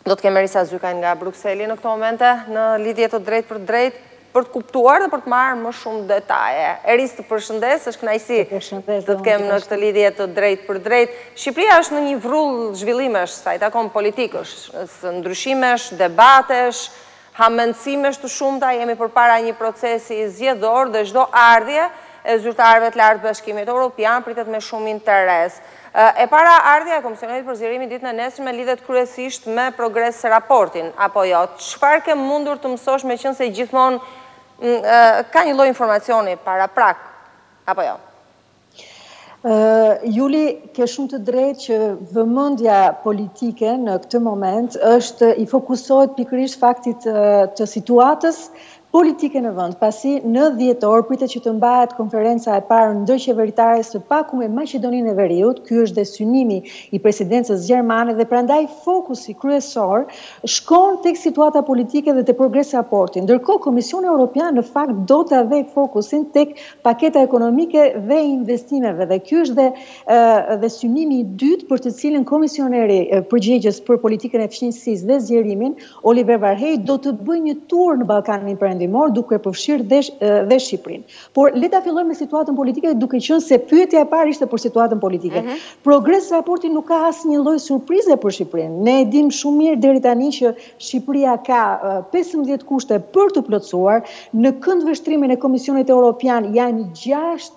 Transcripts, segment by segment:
do të kemë Erisa Zykaj nga Brukseli në këto momente, në lidhje të drejt për drejt, për të kuptuar dhe për të marrë më shumë detaje. Eris, të përshëndes, është kënaqësi të të kemë në këtë lidhje të drejt për drejt. Shqipëria është në një vrull zhvillimesh, sa i takon politikësh, ndryshimesh, debatesh, hamendësimesh të shumta, jemi përpara një procesi zgjedhor dhe çdo ardhje e zyrtarëve të lartë Bashkimit Evropian pritet me shumë interes. E para ardhja e Komisionit për zgjerimin ditën e nesërme lidhet kryesisht me progres raportin, apo jo? Çfarë ke mundur të mësosh me qenë se gjithmonë ka një lloj informacioni para prak, apo jo? Juli, ke shumë të drejtë që vëmendja politike në këtë moment është i fokusohet pikërisht faktit të situatës politike në vend, pasi në dhjetor pritet që të mbahet konferenca e parë ndërqeveritare së paku me Maqedoninë e Veriut. Ky është dhe synimi i presidencës gjermane dhe prandaj fokusi kryesor shkon tek situata politike dhe te progres raporti. Ndërkohë Komisioni Evropian në fakt do ta vë fokusin tek paketa ekonomike dhe investimeve dhe ky është dhe synimi i dytë për të cilën komisioneri përgjegjës për politikën e fqinjësisë dhe zgjerimin, Oliver Varhej, do të bëjë një tur në Ballkanin Perëndimor duke përfshirë dhe Shqipërinë. Por le ta fillojmë me situatën politike duke qenë se pyetja e parë ishte për situatën politike. Progres raporti nuk ka asnjë lloj surprize për Shqipërinë. Ne e dimë shumë mirë deri tani që Shqipëria ka 15 kushte për të plotësuar. Në këndvështrimin e Komisionit Evropian janë 6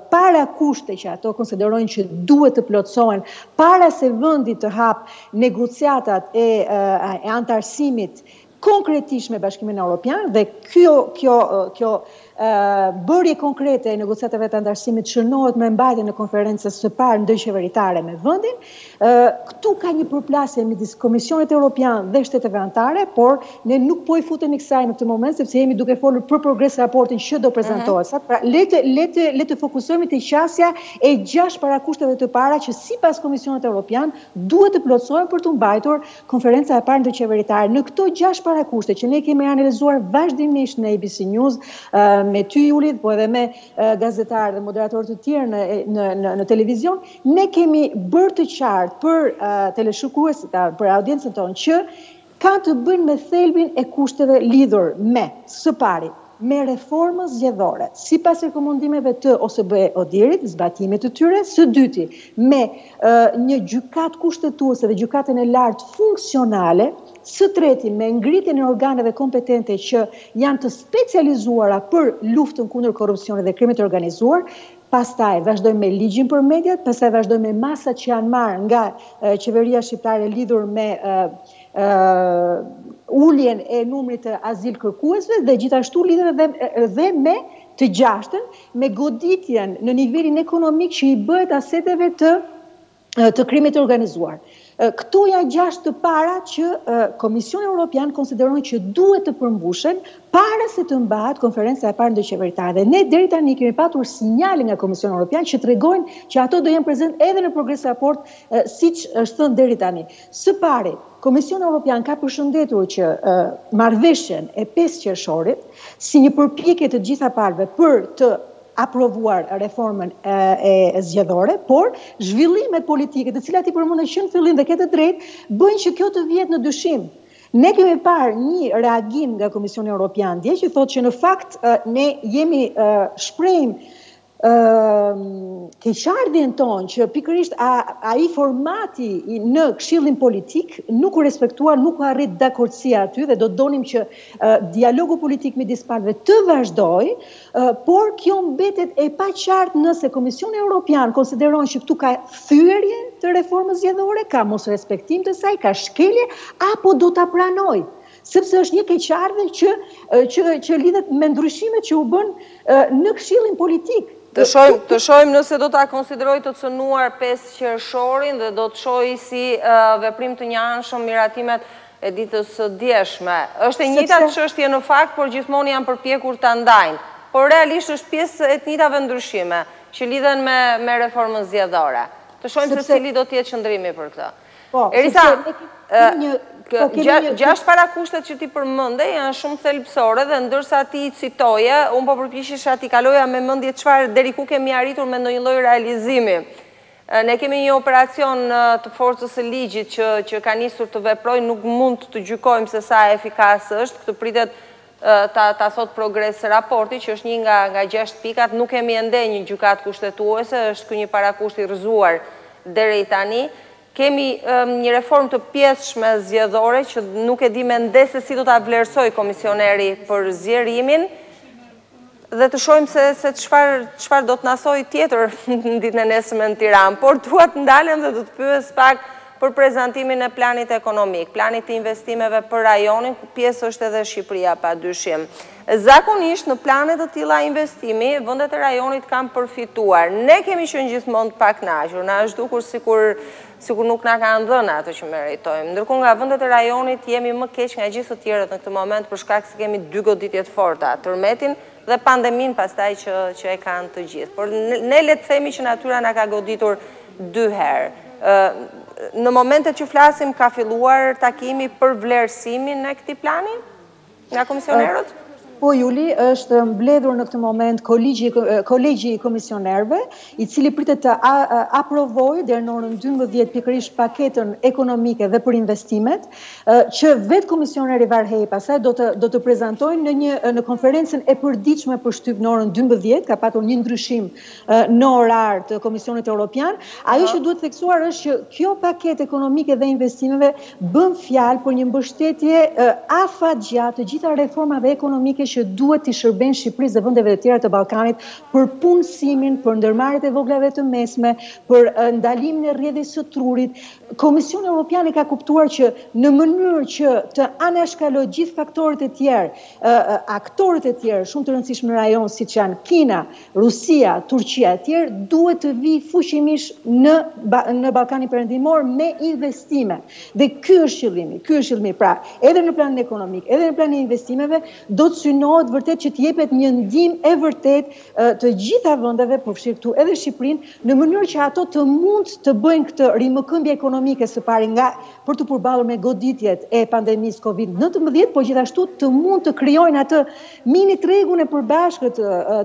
para kushte që ato konsiderojnë që duhet të plotësohen para se vendi të hap negociatat e antarësimit konkretisht me Bashkimin Evropian dhe kjo bërje konkrete e negociatave të antarësimit shënohet me mbajtjen e konferencës së parë ndërqeveritare me vendin. Këtu ka një përplasje midis Komisionit Evropian dhe shteteve anëtare, por ne nuk po i futemi kësaj në këtë moment sepse jemi duke folur për progres raportin që do prezantohet. Pra, le të fokusohemi te qasja e 6 parakushteve të para që sipas Komisionit Evropian duhet të plotësohen për të mbajtur konferenca e parë ndërqeveritare. Në këto 6 parakushte që ne kemi analizuar vazhdimisht në ABC News, me ty Julit, po edhe me gazetarë dhe moderatorë të tjerë në televizion, ne kemi bërë të qartë për teleshikuesit, për audiencën tonë, që kanë të bëjnë me thelbin e kushteve lidhur me, së pari, me reformën zgjedhore, sipas rekomandimeve të OSBE-ODIHR-it, zbatimit të tyre, së dyti, me një gjykatë kushtetuese dhe gjykatën e lartë funksionale, së treti, me ngritjen e organeve kompetente që janë të specializuara për luftën kundër korrupsionit dhe krimit të organizuar. Pastaj vazhdojmë me ligjin për mediat, pastaj vazhdojmë me masat që janë marrë nga qeveria shqiptare lidhur me uljen e numrit të azil kërkuesve dhe gjithashtu lidhur dhe me të gjashtën me goditjen në nivelin ekonomik që i bëhet aseteve të krimit të organizuar. Këto janë 6 të para që Komisioni Evropian konsideron që duhet të përmbushen para se të mbahet konferenca e parë ndërqeveritare. Dhe ne deri tani kemi patur sinjale nga Komisioni Evropian që tregojnë që ato do jenë prezente edhe në progres raport, siç është thënë deri tani. Së pari, Komisioni Evropian ka përshëndetur që marrëveshjen e 5 qershorit si një përpjekje të gjitha palëve për të aprovuar reformën e zgjedhore, por zhvillimet politike, të cilat i përmendën që në fillim dhe këtë drejt, bëjnë që kjo të vihet në dyshim. Ne kemi parë një reagim nga Komisioni Evropian dje që thotë që në fakt ne shprehim keqardhjen tonë që pikërisht ai formati në Këshillin Politik nuk u respektua, nuk u arrit dakordësia aty dhe do donim që dialogu politik midis palëve të vazhdojë, por kjo mbetet e paqartë nëse Komisioni Evropian konsideron që këtu ka thyerje të reformës zgjedhore, ka mos respektim të saj, ka shkelje apo do ta pranojë. Sepse është një keqardhje që lidhet me ndryshimet që u bën në Këshillin Politik. Të shojmë nëse do ta konsideroj të cënuar 5 qershorin dhe do të shoj si veprim të njëanshëm miratimet e ditës së djeshme. Është e njëjta çështje në fakt, por gjithmonë janë përpjekur ta ndajnë. Por realisht është pjesë e të njëjtave ndryshime që lidhen me reformën zgjedhore. Të shojmë se cili do të jetë qëndrimi për këtë. Erisa, 6 parakushtet që ti përmende janë shumë thelbësore dhe ndërsa ti i citoje, unë po përpiqesha ti kaloja me mendje çfarë deri ku kemi arritur me ndonjë lloj realizimi. Ne kemi një operacion të forcës së ligjit që ka nisur të veprojë, nuk mund të gjykojmë se sa efikas është, këtë pritet ta thot progres raporti, që është një nga 6 pikat, nuk kemi ende një gjykat kushtetuese, është ky një parakusht i rrëzuar deri tani. Kemi një reform të pjesshme zgjedhore që nuk e di mende se si do ta vlerësoj komisioneri për zgjerimin, dhe të shojmë se çfarë do të na thojë tjetër në ditën e nesërme në Tiranë, por dua të ndalem dhe do të pyes pak për prezantimin e planit ekonomik, planit të investimeve për rajonin, ku pjesë është edhe Shqipëria padyshim. Zakonisht në plane të tilla investimi, vendet e rajonit kanë përfituar. Ne kemi qenë gjithmonë të pakënaqur, na është dukur sikur nuk na kanë dhënë ato që meritojmë. Ndërkohë nga vendet e rajonit jemi më keq nga gjithë të tjerët në këtë moment për shkak se kemi 2 goditje të forta, tërmetin dhe pandemin pastaj që e kanë të gjithë. Por ne le të themi që natyra na ka goditur 2 herë. Në momentet që flasim ka filluar takimi për vlerësimin e këtij plani nga komisionerët? Po, Juli, është mbledhur në këtë moment kolegji i komisionerëve, i cili pritet të aprovojë deri në orën 12 pikërisht paketën ekonomike dhe për investimet, që vetë komisioneri Varhej pastaj do të prezantojnë në konferencën e përditshme për shtyp në orën 12, ka patur një ndryshim në orar të Komisionit Evropian. Ajo që duhet theksuar është që kjo paketë ekonomike dhe investimeve bën fjalë për një mbështetje afatgjatë të gjitha reformave ekonomike që duhet t'i shërben Shqipërisë dhe vendeve të tjera të Ballkanit për punësimin, për ndërmarrjet e vogla dhe të mesme, për ndalimin e rrjedhjes së trurit. Komisioni Evropian ka kuptuar që në mënyrë që të anashkalojë gjithë faktorët e tjerë, aktorët e tjerë shumë të rëndësishëm në rajon siç janë Kina, Rusia, Turqia e tjerë, duhet të vijë fuqimisht në Ballkanin Perëndimor me investime. Dhe ky është qëllimi. Pra, edhe në planin ekonomik, edhe në planin e investimeve do të synohet vërtet që të jepet një ndihmë e vërtet të gjitha vendeve, përfshirë këtu edhe Shqipërinë, në mënyrë që ato të mund të bëjnë këtë rimëkëmbje ekonomike së pari për të përballur me goditjet e pandemisë Covid-19, por gjithashtu të mund të krijojnë atë mini tregun e përbashkët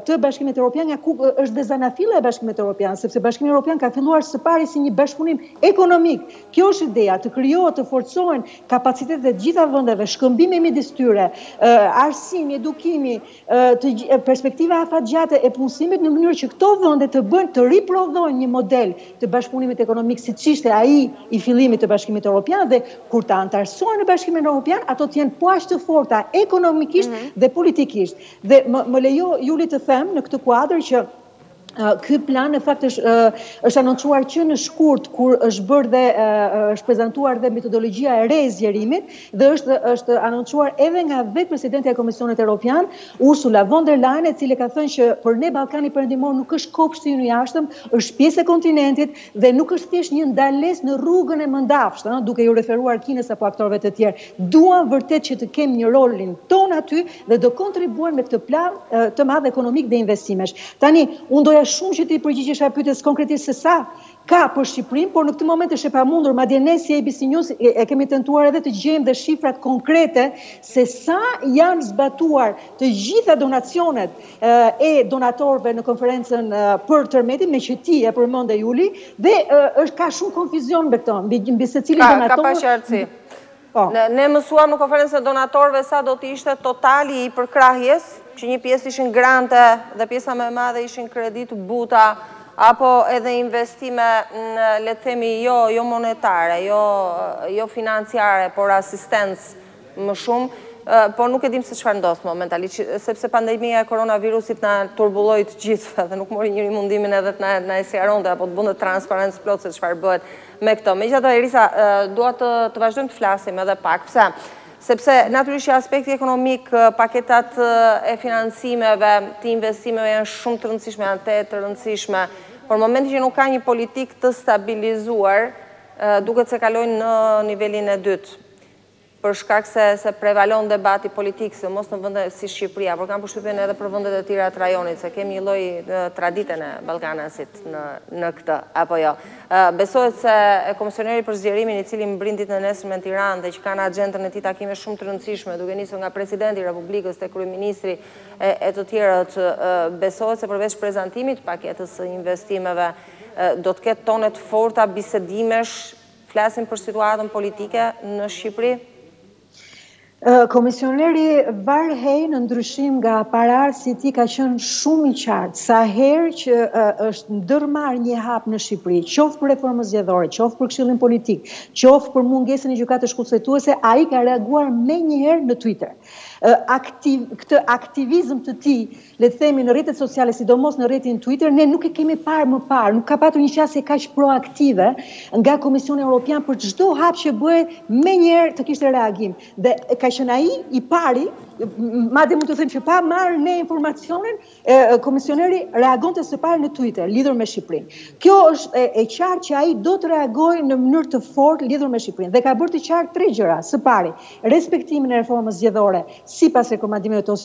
të Bashkimit Evropian, nga ku është dhe zanafilla e Bashkimit Evropian, sepse Bashkimi Evropian ka filluar së pari si një bashkëpunim ekonomik. Kjo është ideja, të krijohet, të forcohen kapacitetet e gjitha vendeve, shkëmbimi midis tyre, arsimi, edukimi, perspektiva afatgjate e punësimit, në mënyrë që këto vende të riprodhojnë një model të bashkëpunimit ekonomik siç ishte ai i fillimit të Bashkimit Evropian, dhe kur të antarësohen në Bashkimin Evropian, ato të jenë po aq të forta ekonomikisht dhe politikisht. Dhe më lejo, Juli, të them në këtë kuadër që ky plan në fakt është anoncuar që në shkurt, kur është bërë dhe është prezantuar dhe metodologjia e re e zgjerimit, dhe është anoncuar edhe nga vetë presidenti e Komisionit Evropian, Ursula von der Leyen, e cili ka thënë që për ne Ballkani Perëndimor nuk është kopshti i jashtëm, është pjesë e kontinentit dhe nuk është thjesht një ndalesë në rrugën e mëndafsht, duke ju referuar Kinës apo aktorëve të tjerë. Duam vërtet që të kemi një rolin ton aty dhe do kontribuojmë me këtë plan të madh ekonomik dhe investimesh. Tani, unë doja shumë që ti përgjigjesh pyetjes konkretisht se sa ka për Shqipërinë, por në këtë moment është e pamundur, madje ne si ABC News e kemi tentuar edhe të gjejmë dhe shifrat konkrete se sa janë zbatuar të gjitha donacionet e donatorëve në konferencën për tërmetin, me që ti e përmende, Juli, dhe ka shumë konfuzion me këto, mbi secilin donator. Ka paqartësi. Ne mësuam në konferencën e donatorëve sa do të ishte totali i përkrahjes, që një pjesë ishin grante dhe pjesa më e madhe ishin kredit buta, apo edhe investime, le të themi, jo monetare, jo financiare, por asistencë më shumë, por nuk e dim se çfarë ndodh momentalisht, sepse pandemia e koronavirusit na turbulloi të gjithë dhe nuk mori njëri mundimin edhe të na e sqaronte apo të bënte transparencë plot se çfarë bëhet me këto. Megjithatë, Elisa, dua të vazhdojmë të flasim edhe pak. Pse? Sepse natyrisht aspekti ekonomik, paketat e financimeve, të investimeve janë shumë të rëndësishme, janë të rëndësishme, por në momentin që nuk ka një politikë të stabilizuar, duket se kalojnë në nivelin e dytë, për shkak se prevalon debati politik, se mos në vende si Shqipëria, por kam përshtypjen edhe për vendet e tjera të rajonit, se kemi një lloj traditën e Ballkanasit në këtë, apo jo. Besohet se komisioneri për zgjerimin, i cili mbrin ditën e nesërme në Tiranë dhe që kanë agjendën e tij takime shumë të rëndësishme, duke nisur nga presidenti i Republikës te kryeministri e të tjerët, besohet se përveç prezantimit të paketës së investimeve, do të ketë tonet forta bisedimesh, flasin për situatën politike në Shqipëri? Komisioneri Varhej në ndryshim nga aparatësi i tij ka qenë shumë i qartë sa herë që është ndërmarrë një hap në Shqipëri, qoftë për reformën zgjedhore, qoftë për Këshillin Politik, qoftë për mungesën e gjykatës kushtetuese, ai ka reaguar menjëherë në Twitter. Këtë aktivizëm të tij, le të themi në rrjetet sociale, sidomos në rrjetin Twitter, ne nuk e kemi parë më parë, nuk ka patur një qasje kaq proaktive nga Komisioni Evropian për çdo hap që bëhej, menjëherë të kishte reagim. Dhe ka qenë ai i pari, madje mund të them që pa marrë ne informacionin, komisioneri reagonte së pari në Twitter lidhur me Shqipërinë. Kjo është e qartë që ai do të reagojë në mënyrë të fortë lidhur me Shqipërinë dhe ka bërë të qartë 3 gjëra. Së pari, respektimin e reformës zgjedhore sipas rekomandimeve të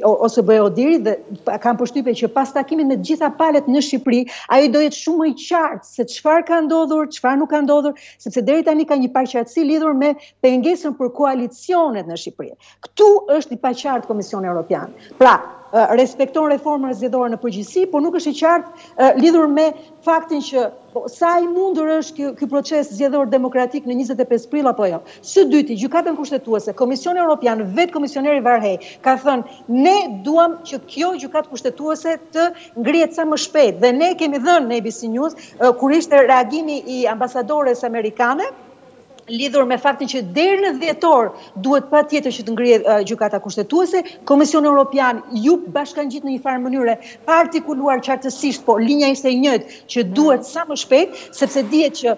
OSBE-Odirit, dhe kam përshtypjen që pas takimit me të gjitha palët në Shqipëri, ai do jetë shumë i qartë se çfarë ka ndodhur, çfarë nuk ka ndodhur, sepse deri tani ka një paqartësi lidhur me pengesën për koalicionet në Shqipëri. Këtu është i paqartë Komisioni Evropian. Pra, respekton reformën zgjedhore në përgjithësi, por nuk është i qartë lidhur me faktin që sa i mundur është ky proces zgjedhor demokratik në 25 prill apo jo. Së dyti, gjykatën kushtetuese, Komisioni Evropian, vetë komisioneri Varhej ka thënë ne duam që kjo gjykatë kushtetuese të ngrihet sa më shpejt dhe ne kemi dhënë në ABC News kur ishte reagimi i ambasadores amerikane lidhur me faktin që deri në dhjetor duhet patjetër që të ngrihet gjykata kushtetuese, Komisioni Evropian ju bashkangjit në një farë mënyre pa artikuluar qartësisht, po linja ishte e njëjtë që duhet sa më shpejt, sepse dihet që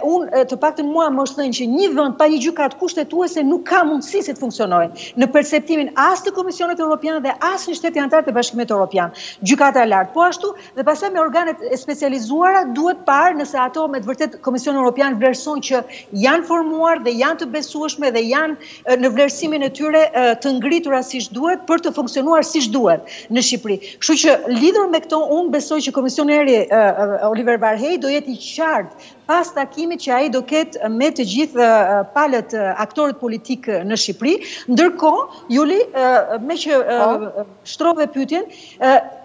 unë të paktën mua më është thënë që një vend pa një gjykatë kushtetuese nuk ka mundësi se të funksionojë në perceptimin as të Komisionit Evropian dhe as në shtetet anëtar të Bashkimit Evropian. Gjykata e lartë po ashtu dhe pastaj me organet e specializuara duhet parë nëse ato me të vërtet Komisioni Evropian vlerëson që janë formuar dhe janë të besueshme dhe janë në vlerësimin e tyre të ngritura siç duhet për të funksionuar siç duhet në Shqipëri. Kështu që lidhur me këto unë besoj që komisioneri Oliver Varhej do jetë i qartë pas takimit që ai do ketë me të gjithë palët aktorët politik në Shqipëri. Ndërkohë, Juli, me që shtrove pyetjen,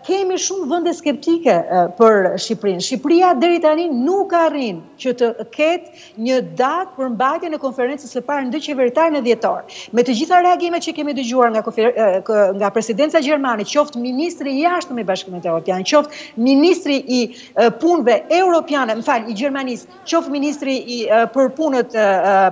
kemi shumë vende skeptike për Shqipërinë. Shqipëria deri tani nuk arrin që të ketë një datë për mbajtjen e konferencës së parë ndërqeveritare në dhjetor. Me të gjitha reagimet që kemi dëgjuar nga presidenca gjermane, qoftë ministri i jashtëm i Bashkimit Evropian, qoftë ministri i punëve europiane, i Gjermanisë, qoftë ministri për punët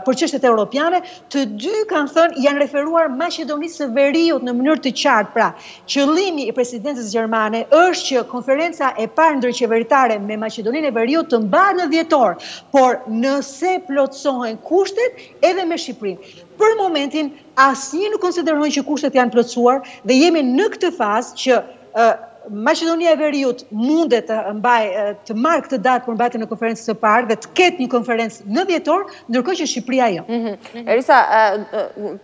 për çështjet europiane, të dy kanë thënë janë referuar Maqedonisë së Veriut në mënyrë të qartë. Pra, qëllimi i presidencës gjermane është që konferenca e parë ndërqeveritare me Maqedoninë e Veriut të mbahet në dhjetor, por nëse plotësohen kushtet edhe me Shqipërinë. Për momentin asnjë nuk konsiderojnë që kushtet janë plotësuar dhe jemi në këtë fazë që Maqedonia e Veriut mundet të marrë këtë datë për mbajtjen e konferencës së parë dhe të ketë një konferencë në dhjetor, ndërkohë që Shqipëria jo. Erisa,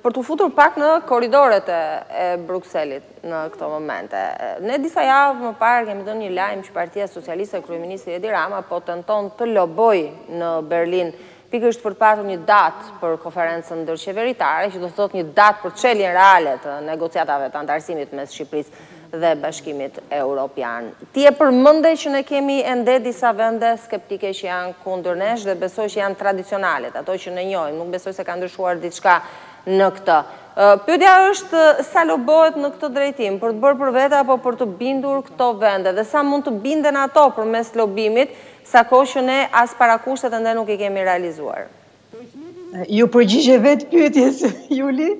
për të futur pak në korridoret e Brukselit në këto momente, ne disa javë më parë kemi dhënë një lajm që Partia Socialiste e kryeministit Edi Rama po tenton të lobojë në Berlin pikërisht për të patur një datë për konferencën ndërqeveritare, që do të thotë një datë për çeljen reale të negociatave të antarësimit mes Shqipërisë dhe Bashkimit Evropian. Ti e përmendej që ne kemi ende disa vende skeptike që janë kundër nesh dhe besoj që janë tradicionalet, ato që ne njohim, nuk besoj se ka ndryshuar diçka në këtë. Pyetja është sa lobohet në këtë drejtim, për të bërë për vete apo për të bindur këto vende, dhe sa mund të binden ato përmes lobimit, sa kohë që ne as parakushtet ende nuk i kemi realizuar. Ju përgjigje vetë pyetjes, Juli.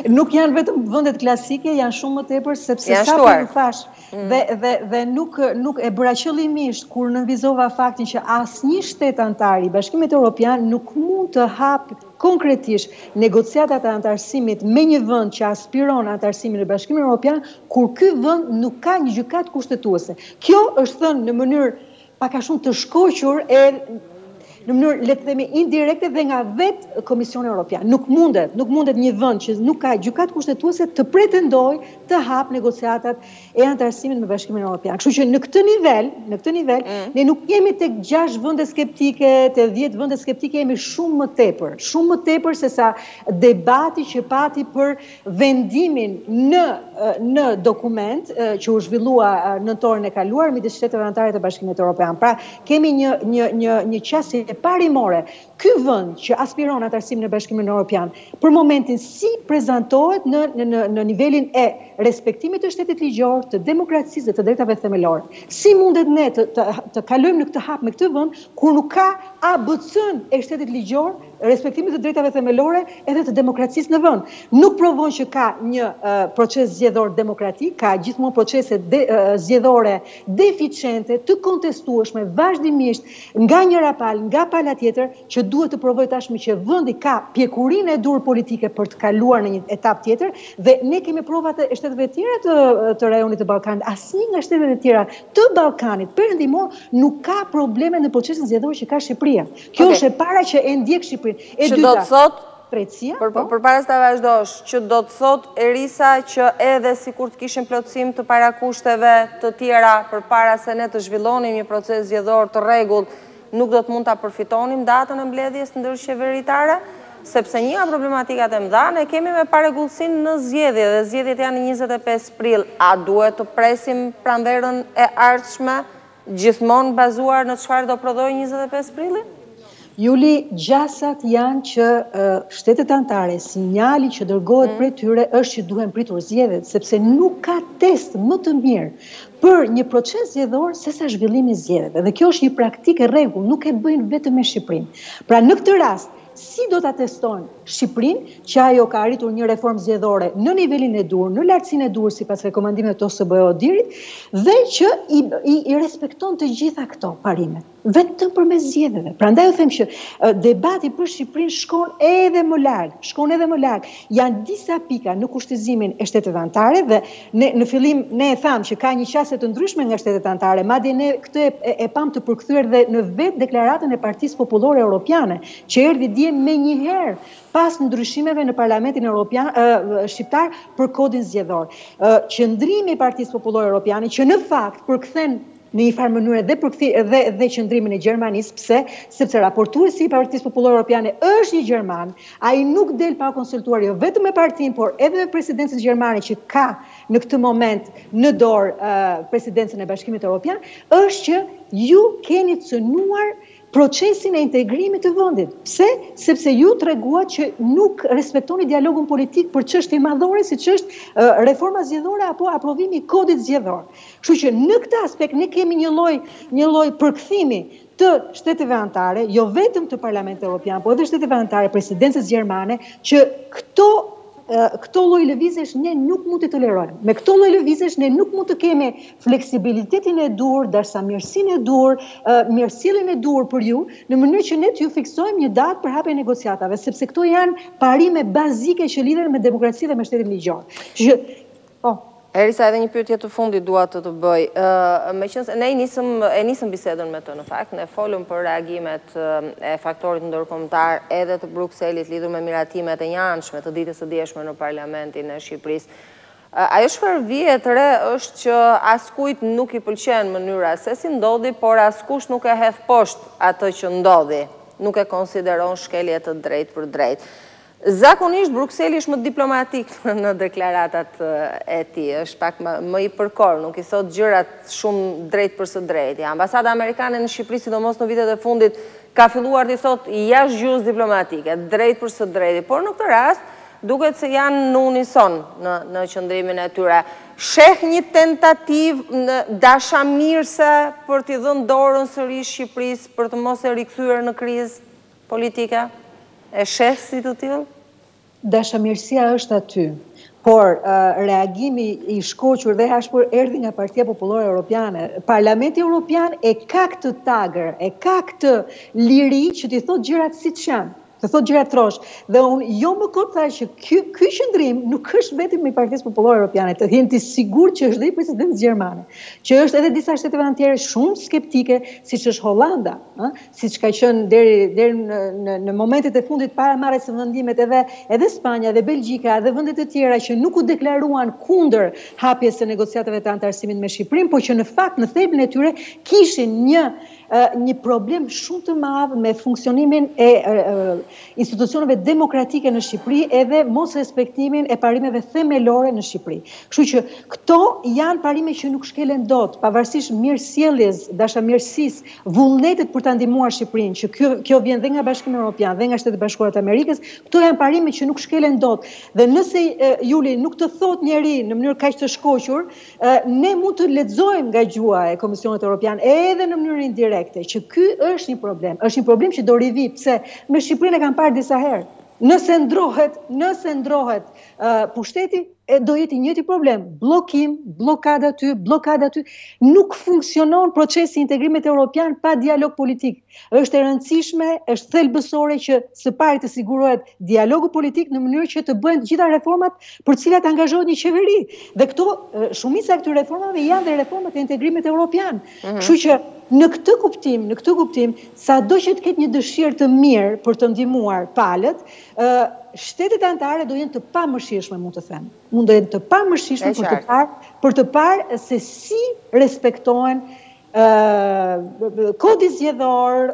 Nuk janë vetëm vendet klasike, janë shumë më tepër sepse sa po ju thash dhe nuk e bëra qëllimisht kur nënvizova faktin që asnjë shtet antar i Bashkimit Evropian nuk mund të hapë konkretisht negociatat e antarësimit me një vend që aspiron antarësimin në Bashkimin Evropian, kur ky vend nuk ka një gjykatë kushtetuese. Kjo është thënë në mënyrë pak a shumë të shkoqur në mënyrë le të themi indirekte dhe nga vetë Komisioni Evropian. Nuk mundet një vend që nuk ka gjykatë kushtetuese të pretendojë të hap negociatat e anëtarësimit me Bashkimin Evropian. Kështu që në këtë nivel, ne nuk jemi tek 6 vende skeptike, te 10 vende skeptike, jemi shumë më tepër se sa debati që pati për vendimin në dokument që u zhvillua nëntorin e kaluar midis shteteve anëtare të Bashkimit Evropian. Pra, kemi një qasje parimore. Ky vend që aspiron anëtarësimin në Bashkimin Evropian, për momentin si prezantohet në nivelin e respektimit të shtetit ligjor, të demokracisë dhe të drejtave themelore. Si mundet ne të kalojmë në këtë hap me këtë vend kur nuk ka ABC-n e shtetit ligjor, respektimit të drejtave themelore edhe të demokracisë në vend. Nuk provon që ka një proces zgjedhor demokratik, ka gjithmonë procese zgjedhore deficiente, të kontestueshme vazhdimisht nga njëra palë, nga pala tjetër, që duhet të provojë tashmë që vendi ka pjekurinë e dur politike për të kaluar në një etapë tjetër dhe ne kemi provat e shteteve tjera të rajonit të Ballkanit. Asnjë nga shtetet e tjera të Ballkanit perëndimor nuk ka probleme në procesin zgjedhor që ka Shqipëria. Kjo është e para që e ndjek Shqipërinë. E dyta, drejtësia. Përpara se ta vazhdosh, që do të thot Erisa që edhe sikur të kishin plotësim të parakushteve të tjera përpara se ne të zhvillonim një proces zgjedhor të rregullt, nuk do të mund ta përfitonim datën e mbledhjes ndërqeveritare, sepse një nga problematikat e mëdha ne kemi me paregullsinë në zgjedhje dhe zgjedhjet janë 25 prill. A duhet të presim pranverën e ardhshme gjithmonë bazuar në çfarë do prodhojë 25 prilli? Juli, gjasat janë që shtetet anëtare, sinjali që dërgohet prej tyre është që duhen pritur zgjedhjet, sepse nuk ka test më të mirë për një proces zgjedhor se sa zhvillimi i zgjedhjeve. Dhe kjo është një praktikë e rregull, nuk e bëjnë vetëm me Shqipërinë. Pra në këtë rast, si do ta testojnë Shqipërinë, që ajo ka arritur një reformë zgjedhore në nivelin e dur, në lartësinë e dur sipas rekomandimeve të OSBE-dit dhe që i respekton të gjitha këto parimet, vetëm përmes zgjedhjeve. Prandaj u them që debati për Shqipërinë shkon edhe më larg. Janë disa pika në kushtëzimin e shteteve anëtare dhe në fillim ne e tham që ka një qasje të ndryshme nga shtetet anëtare, madje ne këtë e pam të përkthyer dhe në vetë deklaratën e Partisë Popullore Europiane, që erdhi dje me njëherë pas ndryshimeve në Parlamentin Evropian shqiptar për kodin zgjedhor. Qëndrimi i Partisë Popullore Europiane që në fakt përkthen në një farë mënyrë dhe qëndrimin e Gjermanisë. Pse? Sepse raportuesi i Partisë Popullore Europiane është një Gjerman, ai nuk del pa konsultuar jo vetëm me partinë, por edhe me presidencën gjermane që ka në këtë moment në dorë presidencën e Bashkimit Evropian, është që ju keni cënuar procesin e integrimit të vendit. Pse? Sepse ju treguat që nuk respektoni dialogun politik për çështje madhore siç është reforma zgjedhore apo aprovimi i kodit zgjedhor. Kështu që në këtë aspekt ne kemi një lloj përkthimi të shteteve anëtare, jo vetëm të Parlamentit Evropian, por edhe shteteve anëtare, presidencës gjermane, që këto lloj lëvizjesh ne nuk mund të tolerojmë. Me këto lloj lëvizjesh ne nuk mund të kemi fleksibilitetin e dur, dashamirësinë e dur, mirësjelljen e dur për ju, në mënyrë që ne t'ju fiksojmë një datë për hapjen e negociatave, sepse këto janë parime bazike që lidhen me demokracinë dhe me shtetin ligjor. Erisa, edhe një pyetje të fundit dua të bëj. Meqense ne e nisëm bisedën me të në fakt, ne folëm për reagimet e faktorit ndërkombëtar edhe të Brukselit lidhur me miratimet e njëanshme të ditës së dieshme në Parlamentin e Shqipërisë. Ajo çfarë vihet re është që askujt nuk i pëlqen mënyra se si ndodhi, por askush nuk e hedh poshtë atë që ndodhi, nuk e konsideron shkelje të drejtë për drejtë. Zakonisht Brukseli është më diplomatik në deklaratat e tij, është pak më i përkor, nuk i thot gjërat shumë drejt për së drejtë. Ambasada amerikane në Shqipëri, sidomos në vitet e fundit, ka filluar të thotë jashtëgjuhës diplomatike, drejt për së drejtë, por në këtë rast duket se janë në unison në qëndrimin e tyre. Sheh një tentativë dashamirëse për t'i dhënë dorën sërish Shqipërisë për të mos e rikthyer në krizë politike? E sheh si të tillë? Dashamirësia është aty, por reagimi i shkoqur dhe hashpër erdhi nga Partia Popullore Europiane. Parlamenti Europian e ka këtë tagër, e ka këtë liri që t'i thot gjërat siç janë. të thot gjëra trosh. Dhe unë jo më kot tha që ky qëndrim nuk është vetëm me Partisë Popullore Europiane, të jeni të sigurt që është dhe i presidentës gjermane, që është edhe disa shtete të tjera shumë skeptike, siç është Hollanda, siç ka qenë deri në momentet e fundit para marrjes së vendimet edhe Spanja, edhe Belgjika, edhe vende të tjera që nuk u deklaruan kundër hapjes së negociatave të antarësimit me Shqipërinë, por që në fakt në thelbin e tyre kishin një problem shumë të madh me funksionimin e institucioneve demokratike në Shqipëri edhe mos respektimin e parimeve themelore në Shqipëri. Kështu që këto janë parime që nuk shkelen dot, pavarësisht mirësjelljes, dashamirësisë, vullnetit për ta ndihmuar Shqipërinë, që kjo vjen dhe nga Bashkimi Evropian dhe nga Shtetet Bashkuara të Amerikës, këto janë parime që nuk shkelen dot. Dhe nëse Juli nuk të thot njeri në mënyrë kaq të shkoqur, ne mund të lexojmë nga gjua e Komisionit Evropian edhe në mënyrë indirekte që ky është një problem. Është një problem që do rivi, pse me Shqipërinë e kam parë disa herë. Nëse ndrohet pushteti, do jetë i njëjti problem. Bllokim, blokada aty, nuk funksionon procesi i integrimit evropian pa dialog politik. Është e rëndësishme, është thelbësore që së pari të sigurohet dialogu politik në mënyrë që të bëhen të gjitha reformat për të cilat angazhohet një qeveri. Dhe këto shumica e këtyre reformave janë dhe reformat e integrimit evropian. Kështu që në këtë kuptim, sado që të ketë një dëshirë të mirë për të ndihmuar palët, shtetet anëtare do jenë të pamëshirshme, mund të them. Mund të jenë të pamëshirshme për të parë se si respektohen kodi zgjedhor,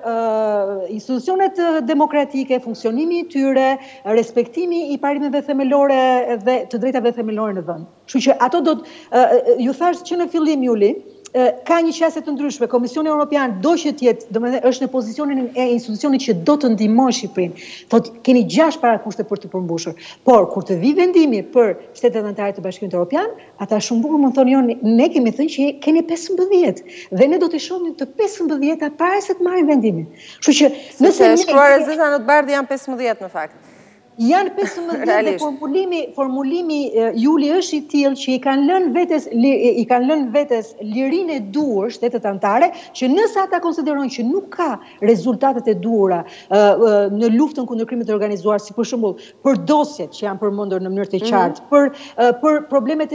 institucionet demokratike, funksionimi i tyre, respektimi i parimeve themelore dhe të drejtave themelore në vend. Kështu që ato ju thash që në fillim, Juli, ka një qasje të ndryshme. Komisioni Evropian do që tjetë, domethënë është në pozicionin e institucionit që do të ndihmojë Shqipërinë. Thotë keni 6 parakushte për të përmbushur. Por kur të vi vendimi për shtetet anëtare të Bashkimit Evropian, ata shumë bukur mund thonë jo, ne kemi thënë që keni 15 dhe ne do të shohim të 15-ta para se të marrin vendimin. Kështu që nëse shkruar e zeza në të bardhë janë 15 në fakt. Janë 15 dhe formulimi Juli është i tillë që i kanë lënë vetes lirinë e duhur shtetet anëtare, që nëse ata konsiderojnë që nuk ka rezultatet e duhura në luftën kundër krimit të organizuar, si për shembull për dosjet që janë përmendur në mënyrë të qartë, për problemet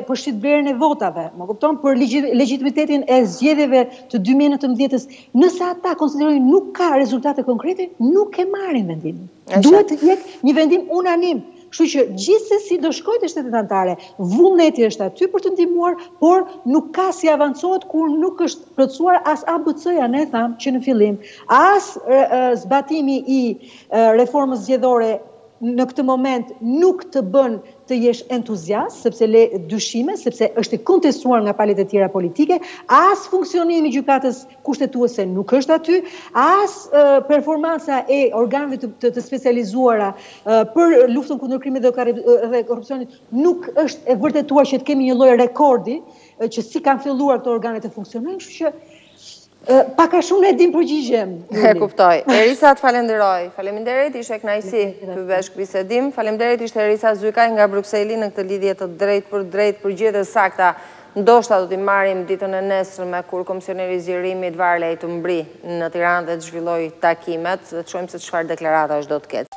për shitblerjen e votave, më kupton, për legjitimitetin e zgjedhjeve të 2019-s, nëse ata konsiderojnë nuk ka rezultate konkrete, nuk e marrin vendimin. Duhet të jetë një vendim unanim. Kështu që gjithsesi do shkojë te shtetet anëtare. Vullneti është aty për të ndihmuar, por nuk ka si avancohet kur nuk është plotësuar as ABC-ja, ne tham që në fillim, as zbatimi i reformës zgjedhore në këtë moment nuk të bën të jesh entuziast, sepse le dyshime, sepse është i kontestuar nga palët e tjera politike, as funksionimi i gjykatës kushtetuese nuk është aty, as performanca e organeve të specializuara për luftën kundër krimit dhe korrupsionit nuk është e vërtetuar që të kemi një lloj rekordi që si kanë filluar këto organe të funksionojnë, kështu që paka shumë ne dim përgjigjem. E kuptoj. Erisa, të falenderoj. Faleminderit, ishe kënaqësi të bësh bisedim. Faleminderit, ishte Erisa Zykaj nga Brukseli në këtë lidhje të drejt për përgjigje sakta. Ndoshta do t'i marrim ditën e nesërme kur komisioneri i zgjerimit Varlej të mbri në Tiranë dhe të zhvilloj takimet, dhe të shohim se çfarë deklaratash do të ketë.